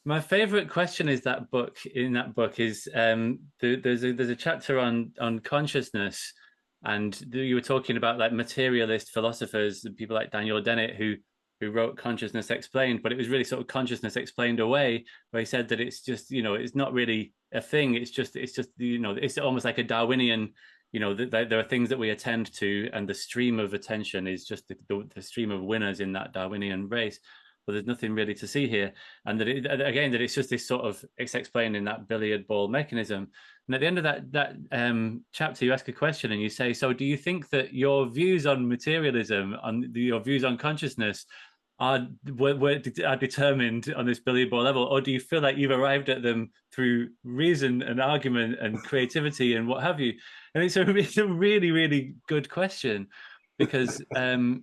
My favorite question is that book. In that book is there's a chapter on consciousness, and you were talking about like materialist philosophers, people like Daniel Dennett who wrote Consciousness Explained, but it was really sort of consciousness explained away, where he said that it's just it's not really a thing. It's just it's almost like a Darwinian. There are things that we attend to, and the stream of attention is just the stream of winners in that Darwinian race. But there's nothing really to see here, and that it's just this sort of it's explained in that billiard ball mechanism. And at the end of that chapter, you ask a question and you say, "So, do you think that your views on materialism, your views on consciousness, are determined on this billiard ball level, or do you feel like you've arrived at them through reason and argument and creativity and what have you?" And it's a really, really good question because they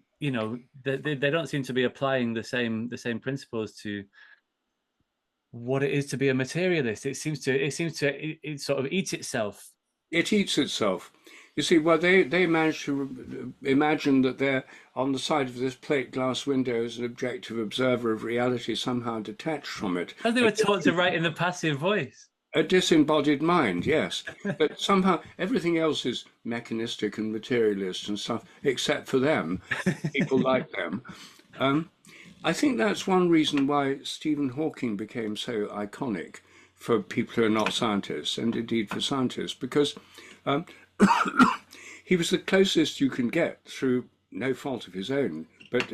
don't seem to be applying the same principles to what it is to be a materialist. It seems to it sort of eats itself. It eats itself. You see, well, they manage to imagine that they're on the side of this plate glass window as an objective observer of reality, somehow detached from it. As they were taught to write in the passive voice. A disembodied mind, yes. But somehow everything else is mechanistic and materialist and stuff, except for them, people like them. I think that's one reason why Stephen Hawking became so iconic for people who are not scientists, and indeed for scientists, because he was the closest you can get, through no fault of his own, but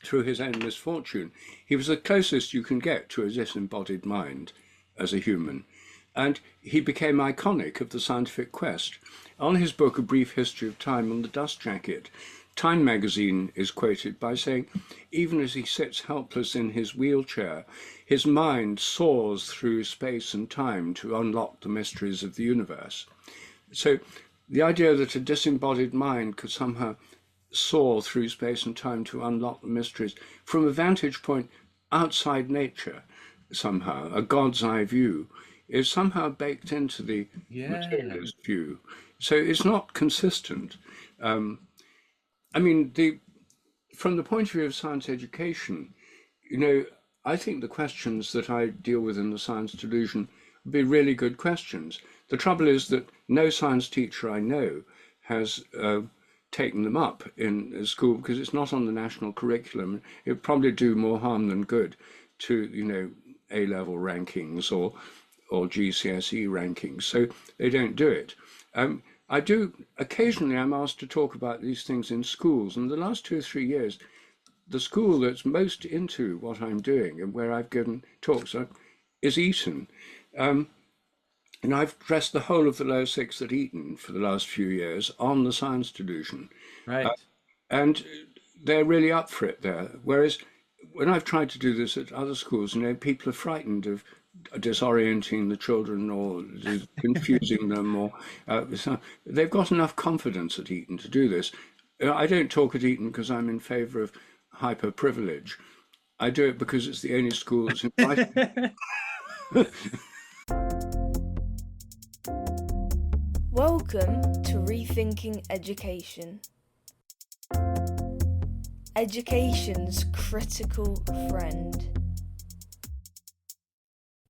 through his own misfortune, he was the closest you can get to a disembodied mind as a human. And he became iconic of the scientific quest. On his book, A Brief History of Time on the Dust Jacket, Time magazine is quoted by saying, even as he sits helpless in his wheelchair, his mind soars through space and time to unlock the mysteries of the universe. So the idea that a disembodied mind could somehow soar through space and time to unlock the mysteries from a vantage point outside nature, somehow, a God's eye view, is somehow baked into the materialist view. So it's not consistent. From the point of view of science education, I think the questions that I deal with in the science delusion would be really good questions. The trouble is that no science teacher I know has taken them up in school because it's not on the national curriculum. It would probably do more harm than good to, A-level rankings or GCSE rankings. So they don't do it. Occasionally I'm asked to talk about these things in schools, and the last 2 or 3 years, the school that's most into what I'm doing and where I've given talks is Eton. And I've dressed the whole of the lower sixth at Eton for the last few years on the science delusion. Right. And they're really up for it there. Whereas when I've tried to do this at other schools, people are frightened of disorienting the children or confusing them, or so they've got enough confidence at Eton to do this. I don't talk at Eton because I'm in favour of hyper privilege. I do it because it's the only school that's invited. Welcome to Rethinking Education. Education's critical friend.